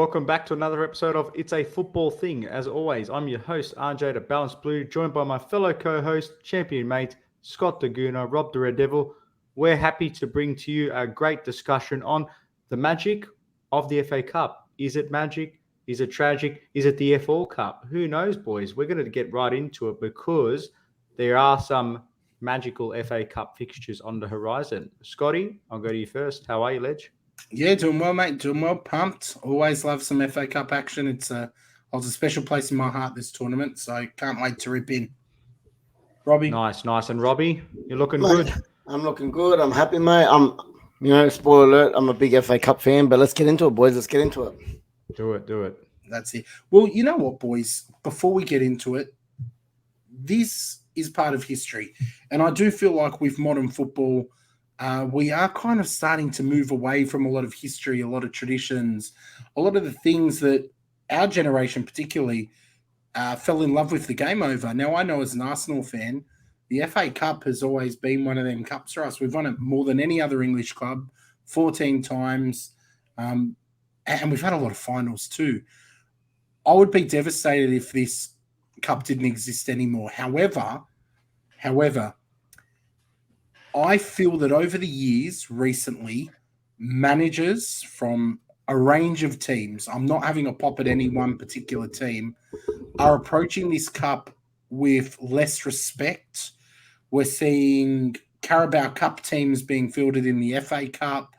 welcome back to another episode of It's a Football Thing. As always, I'm your host, RJ the Balanced Blue, joined by my fellow co-host, champion mate, Scott the Gooner, Rob the Red Devil. We're happy to bring to you a great discussion on the magic of the FA Cup. Is it magic? Is it tragic? Is it the FA Cup? Who knows, boys? We're going to get right into it because there are some magical FA Cup fixtures on the horizon. Scotty, I'll go to you first. How are you, Ledge? Yeah, doing well, mate. Doing well. Pumped. Always love some FA Cup action. It holds a special place in my heart, this tournament, so can't wait to rip in. Robbie? Nice. And Robbie, you're looking Mate, good. I'm looking good. I'm happy, mate. Spoiler alert, I'm a big FA Cup fan, but let's get into it, boys. Let's get into it. Do it. That's it. Well, you know what, boys? Before we get into it, this is part of history. And I do feel like with modern football, we are kind of starting to move away from a lot of history, a lot of traditions, a lot of the things that our generation particularly fell in love with the game over. Now, I know as an Arsenal fan, the FA Cup has always been one of them cups for us. We've won it more than any other English club, 14 times, and we've had a lot of finals too. I would be devastated if this cup didn't exist anymore. However, I feel that over the years, recently, managers from a range of teams, I'm not having a pop at any one particular team, are approaching this cup with less respect. We're seeing Carabao Cup teams being fielded in the FA Cup.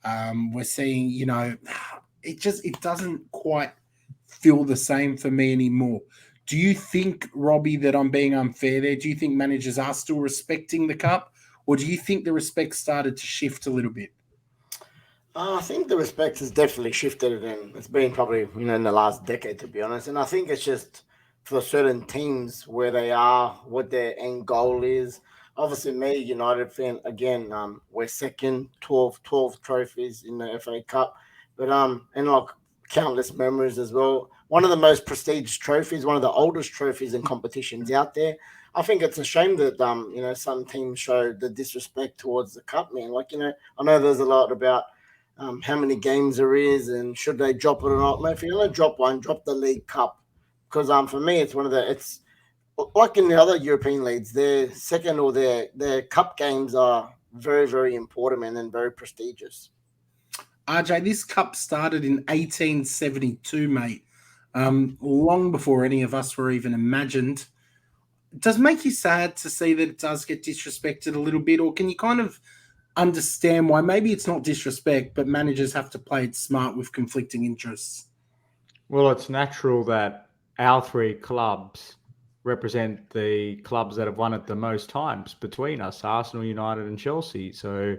We're seeing, it doesn't quite feel the same for me anymore. Do you think, Robbie, that I'm being unfair there? Do you think managers are still respecting the cup? Or do you think the respect started to shift a little bit? I think the respect has definitely shifted, and it's been probably, in the last decade, to be honest. And I think it's just for certain teams where they are, what their end goal is. Obviously, me, United fan, again, we're second, 12 trophies in the FA Cup. But, and like countless memories as well. One of the most prestigious trophies, one of the oldest trophies and competitions out there. I think it's a shame that, some teams show the disrespect towards the cup, man. I know there's a lot about how many games there is and should they drop it or not. Mate, if you're going to drop one, drop the League Cup. Because for me, it's it's like in the other European leagues, their second or their cup games are very, very important, man, and very prestigious. RJ, this cup started in 1872, mate, long before any of us were even imagined. It does make you sad to see that it does get disrespected a little bit, or can you kind of understand why maybe it's not disrespect, but managers have to play it smart with conflicting interests? Well, it's natural that our three clubs represent the clubs that have won it the most times between us, Arsenal, United and Chelsea. So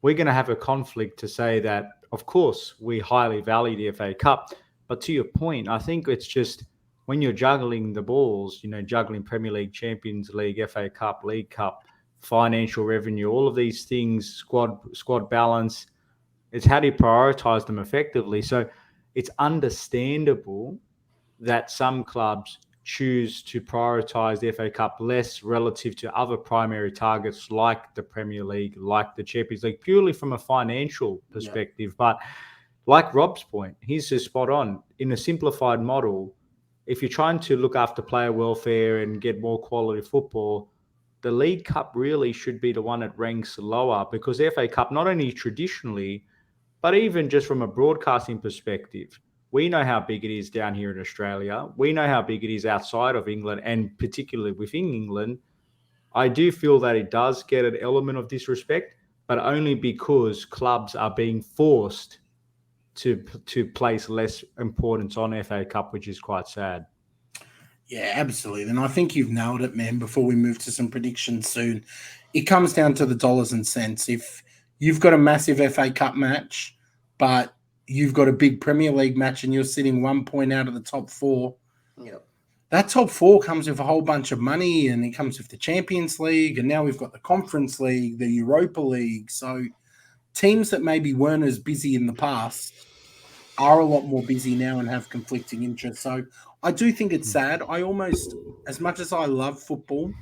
we're going to have a conflict to say that, of course, we highly value the FA Cup. But to your point, I think it's just when you're juggling the balls, juggling Premier League, Champions League, FA Cup, League Cup, financial revenue, all of these things, squad balance, it's how do you prioritize them effectively? So it's understandable that some clubs choose to prioritize the FA Cup less relative to other primary targets like the Premier League, like the Champions League, purely from a financial perspective. Yeah. But like Rob's point, he's just spot on. In a simplified model, if you're trying to look after player welfare and get more quality football, the League Cup really should be the one that ranks lower, because the FA Cup, not only traditionally, but even just from a broadcasting perspective, we know how big it is down here in Australia. We know how big it is outside of England, and particularly within England. I do feel that it does get an element of disrespect, but only because clubs are being forced to place less importance on FA Cup, which is quite sad. Yeah, absolutely. And I think you've nailed it, man. Before we move to some predictions soon, it comes down to the dollars and cents. If you've got a massive FA Cup match, but you've got a big Premier League match and you're sitting 1 point out of the top four, that top four comes with a whole bunch of money, and it comes with the Champions League, and now we've got the Conference League, the Europa League. So teams that maybe weren't as busy in the past are a lot more busy now and have conflicting interests. So I do think it's sad. I almost, as much as I love football,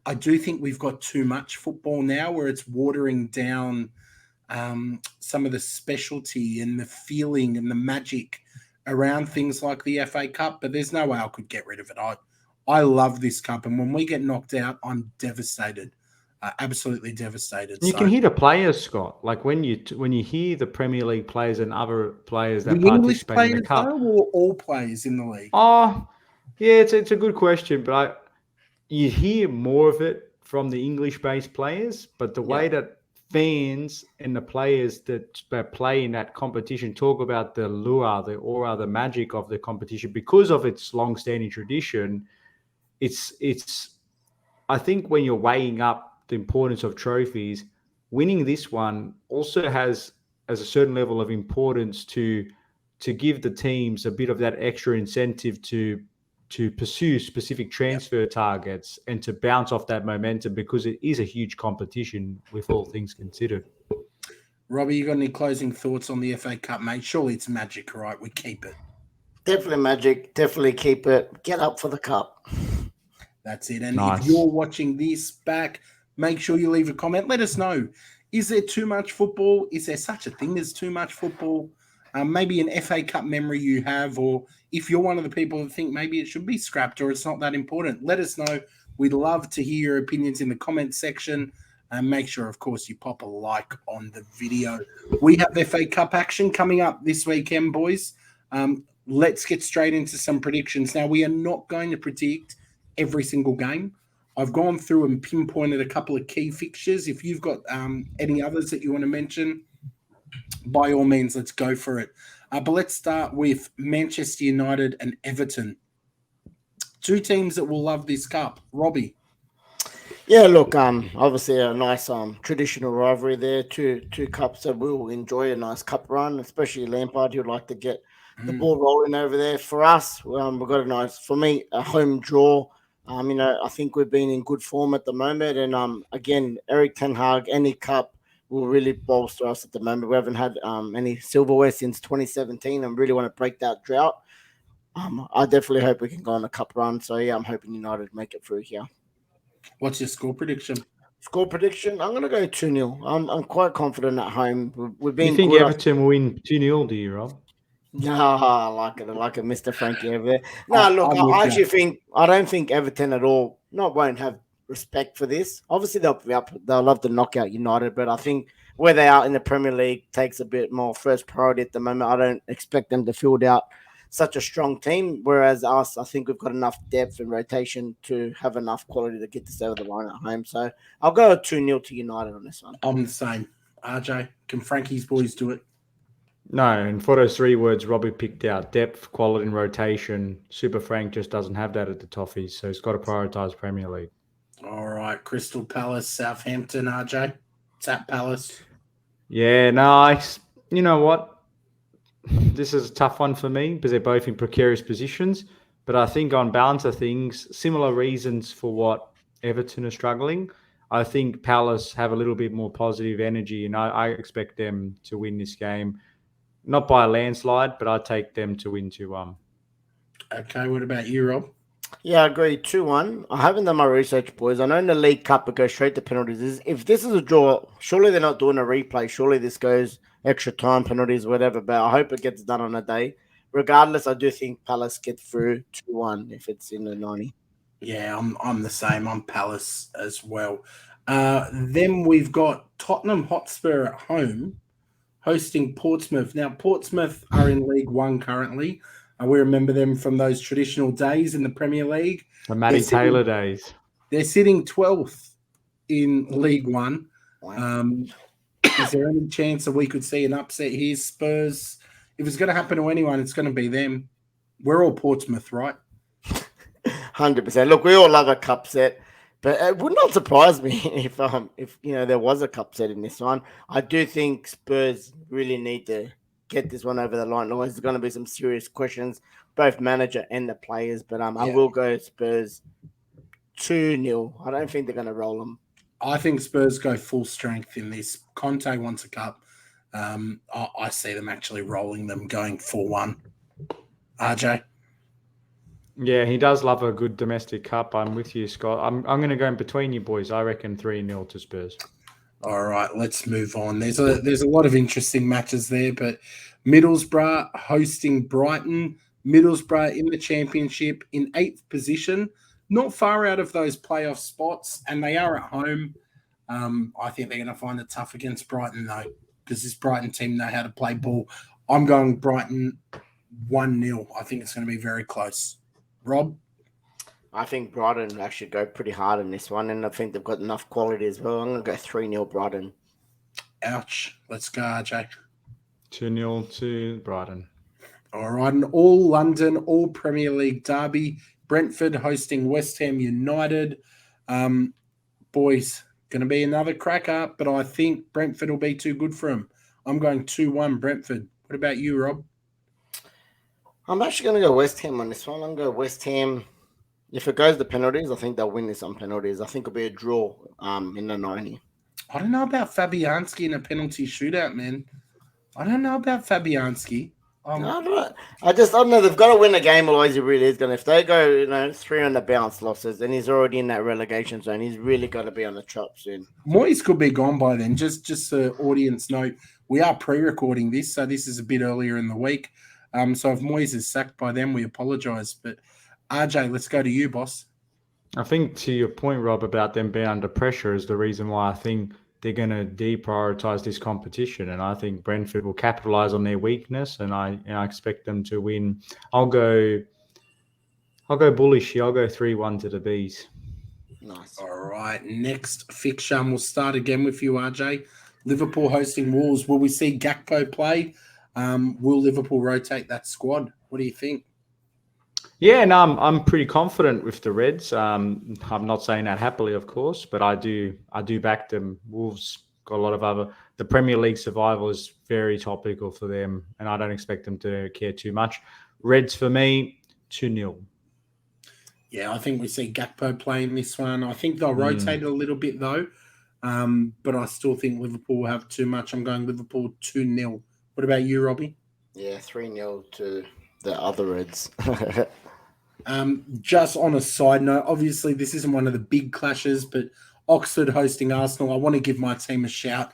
I do think we've got too much football now where it's watering down some of the specialty and the feeling and the magic around things like the FA Cup, but there's no way I could get rid of it. I love this cup, and when we get knocked out, I'm devastated, absolutely devastated. You can hear the players, Scott. Like when you hear the Premier League players and other players that the English participate in players, the cup. though, or all players in the league? Oh, yeah, it's a good question, but you hear more of it from the English-based players, but the way that fans and the players that play in that competition talk about the lure, the aura, the magic of the competition because of its long-standing tradition, it's. I think when you're weighing up the importance of trophies, winning this one also has a certain level of importance to give the teams a bit of that extra incentive to pursue specific transfer targets and to bounce off that momentum because it is a huge competition with all things considered. Robbie, you got any closing thoughts on the FA Cup, mate? Surely it's magic, right? We keep it. Definitely magic. Definitely keep it. Get up for the cup. That's it. And Nice. if you're watching this back, make sure you leave a comment. Let us know. Is there too much football? Is there such a thing as too much football? Maybe an FA Cup memory you have, or if you're one of the people that think maybe it should be scrapped or it's not that important, let us know. We'd love to hear your opinions in the comment section. And make sure, of course, you pop a like on the video. We have FA Cup action coming up this weekend, boys. Let's get straight into some predictions. Now, we are not going to predict every single game. I've gone through and pinpointed a couple of key fixtures. If you've got any others that you want to mention, by all means, let's go for it. But let's start with Manchester United and Everton. Two teams that will love this cup. Robbie. Yeah, look, obviously a nice traditional rivalry there. Two cups that we'll enjoy a nice cup run, especially Lampard, who'd like to get the ball rolling over there. For us, we've got a home draw. I think we've been in good form at the moment, and again, Eric Ten Hag, any cup will really bolster us at the moment. We haven't had any silverware since 2017, and really want to break that drought. I definitely hope we can go on a cup run. So yeah, I'm hoping United make it through here. What's your score prediction? Score prediction? I'm going to go 2-0. I'm quite confident at home. We've been. You think good. Everton will win 2-0, do you, Rob? No, I like it, Mr. Frankie over there. No, look, I don't think Everton at all won't have respect for this. Obviously, they'll love to knock out United, but I think where they are in the Premier League takes a bit more first priority at the moment. I don't expect them to field out such a strong team, whereas us, I think we've got enough depth and rotation to have enough quality to get this over the line at home. So I'll go 2-0 to United on this one. I'm the same. RJ, can Frankie's boys do it? No, and for those three words Robbie picked out, depth, quality, and rotation, Super Frank just doesn't have that at the Toffees, so he's got to prioritise Premier League. All right, Crystal Palace, Southampton, RJ. Sat Palace. Yeah, no, you know what? This is a tough one for me because they're both in precarious positions, but I think on balance of things, similar reasons for what Everton are struggling. I think Palace have a little bit more positive energy, and I expect them to win this game. Not by a landslide, but I'd take them to win 2-1. Okay, what about you, Rob? Yeah, I agree. 2-1. I haven't done my research, boys. I know in the League Cup it goes straight to penalties. If this is a draw, surely they're not doing a replay. Surely this goes extra time, penalties, whatever. But I hope it gets done on a day. Regardless, I do think Palace get through 2-1 if it's in the 90. Yeah, I'm the same. I'm Palace as well. Then we've got Tottenham Hotspur at home hosting Portsmouth. Now, Portsmouth are in League One currently. We remember them from those traditional days in the Premier League. The Matty Taylor days. They're sitting 12th in League One. Is there any chance that we could see an upset here? Spurs, if it's going to happen to anyone, it's going to be them. We're all Portsmouth, right? 100%. Look, we all love a cup set. But it would not surprise me if there was a cup set in this one. I do think Spurs really need to get this one over the line. Otherwise, there's going to be some serious questions, both manager and the players. But I will go Spurs 2-0. I don't think they're going to roll them. I think Spurs go full strength in this. Conte wants a cup. I see them actually rolling them, going 4-1. RJ? Yeah, he does love a good domestic cup. I'm with you, Scott. I'm going to go in between you boys. I reckon 3-0 to Spurs. All right, let's move on. There's a lot of interesting matches there, but Middlesbrough hosting Brighton. Middlesbrough in the championship in 8th position, not far out of those playoff spots, and they are at home. I think they're going to find it tough against Brighton though, because this Brighton team know how to play ball. I'm going Brighton 1-0. I think it's going to be very close. Rob? I think Brighton actually go pretty hard in this one, and I think they've got enough quality as well. I'm going to go 3-0 Brighton. Ouch. Let's go, RJ. 2-0 to Brighton. All right, an all London, all Premier League derby. Brentford hosting West Ham United. Boys, going to be another cracker, but I think Brentford will be too good for them. I'm going 2-1 Brentford. What about you, Rob? I'm actually going to go West Ham on this one. I'm going to go West Ham. If it goes to penalties, I think they'll win this on penalties. I think it'll be a draw in the 90. I don't know about Fabianski in a penalty shootout, man. I don't know about Fabianski. I don't know. They've got to win the game, otherwise he really is going to. If they go, 3 on the bounce losses, then he's already in that relegation zone. He's really got to be on the chop soon. Moyes could be gone by then. Just so audience note, we are pre-recording this, so this is a bit earlier in the week. So if Moyes is sacked by then, we apologise. But RJ, let's go to you, boss. I think to your point, Rob, about them being under pressure is the reason why I think they're going to deprioritise this competition, and I think Brentford will capitalise on their weakness, and I expect them to win. I'll go bullish here. I'll go 3-1 to the Bees. Nice. All right, next fixture, and we'll start again with you, RJ. Liverpool hosting Wolves. Will we see Gakpo play? Will Liverpool rotate that squad? What do you think? Yeah, no, I'm pretty confident with the Reds. I'm not saying that happily, of course, but I do back them. Wolves got a lot of other. The Premier League survival is very topical for them, and I don't expect them to care too much. Reds for me, 2-0. Yeah, I think we see Gakpo playing this one. I think they'll rotate a little bit though, but I still think Liverpool will have too much. I'm going Liverpool 2-0. What about you, Robbie? Yeah, 3-0 to the other Reds. Just on a side note, obviously this isn't one of the big clashes, but Oxford hosting Arsenal. I want to give my team a shout.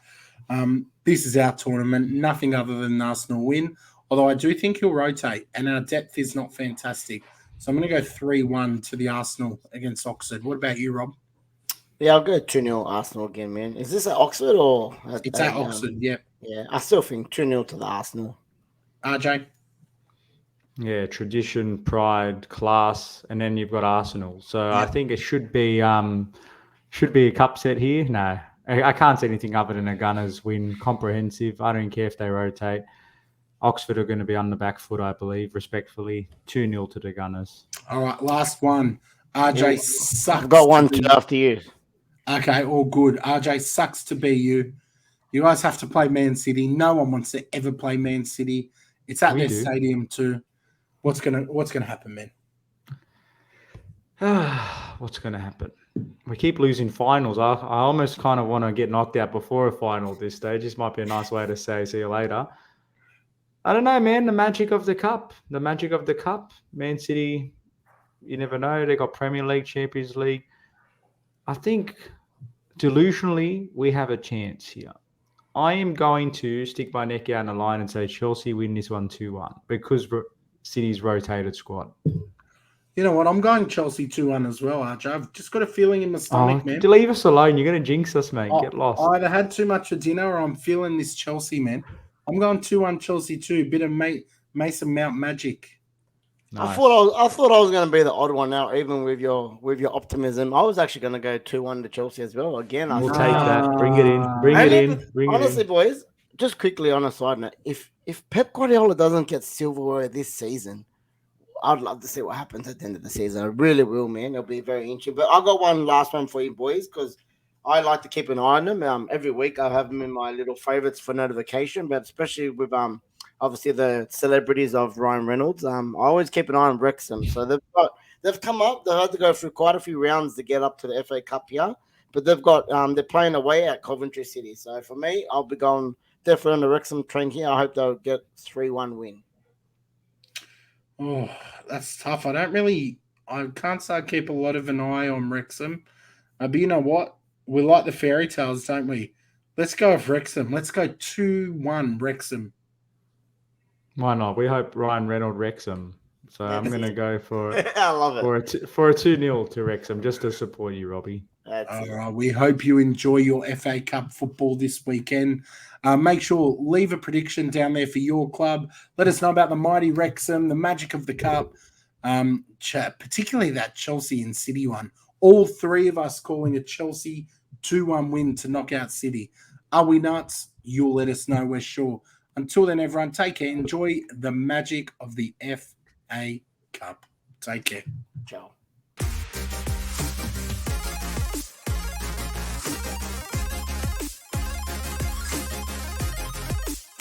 This is our tournament, nothing other than Arsenal win, although I do think he'll rotate, and our depth is not fantastic. So I'm going to go 3-1 to the Arsenal against Oxford. What about you, Rob? Yeah, I'll go 2-0 Arsenal again, man. Is this at Oxford or? It's at Oxford, yeah. Yeah, I still think 2-0 to the Arsenal. RJ? Yeah, tradition, pride, class, and then you've got Arsenal. So I think it should be a cup set here. No, I can't see anything other than a Gunners win, comprehensive. I don't care if they rotate. Oxford are going to be on the back foot, I believe, respectfully. 2-0 to the Gunners. All right, last one. RJ sucks. I've got one too after you. Okay, all good. RJ sucks to be you. You guys have to play Man City. No one wants to ever play Man City. It's at their stadium too. What's gonna happen, man? What's gonna happen? We keep losing finals. I almost kind of want to get knocked out before a final at this stage. This might be a nice way to say see you later. I don't know, man. The magic of the cup. Man City, you never know. They got Premier League, Champions League. I think delusionally we have a chance here. I am going to stick my neck out on the line and say Chelsea win this one 2-1 because City's rotated squad. You know what? I'm going Chelsea 2-1 as well, RJ. I've just got a feeling in my stomach, man. Leave us alone. You're going to jinx us, mate. Get lost. I either had too much for dinner or I'm feeling this Chelsea, man. I'm going 2-1 Chelsea too. Bit of Mason Mount magic. Nice. I thought I was going to be the odd one out, even with your optimism. I was actually going to go 2-1 to Chelsea as well. Again, we'll take that. Bring it in. Honestly, boys, just quickly on a side note, if Pep Guardiola doesn't get silverware this season, I'd love to see what happens at the end of the season. I really will, man. It'll be very interesting. But I've got one last one for you, boys, because I like to keep an eye on them. Every week I have them in my little favorites for notification, but especially with obviously the celebrities of Ryan Reynolds. I always keep an eye on Wrexham. So they've come up. They've had to go through quite a few rounds to get up to the FA Cup here, but they've got they're playing away at Coventry City. So for me, I'll be going definitely on the Wrexham train here. I hope they'll get 3-1 win. Oh, that's tough. I can't say I keep a lot of an eye on Wrexham. But you know what? We like the fairy tales, don't we? Let's go with Wrexham. Let's go 2-1 Wrexham. Why not? We hope Ryan Reynolds Wrexham. So I'm That's going to it. go for I love it. for a 2-0 to Wrexham, just to support you, Robbie. That's All it. right. We hope you enjoy your FA Cup football this weekend. Make sure, leave a prediction down there for your club. Let us know about the mighty Wrexham, the magic of the cup, particularly that Chelsea and City one. All three of us calling a Chelsea 2-1 win to knock out City. Are we nuts? You'll let us know, we're sure. Until then, everyone, take care. Enjoy the magic of the FA Cup. Take care. Ciao.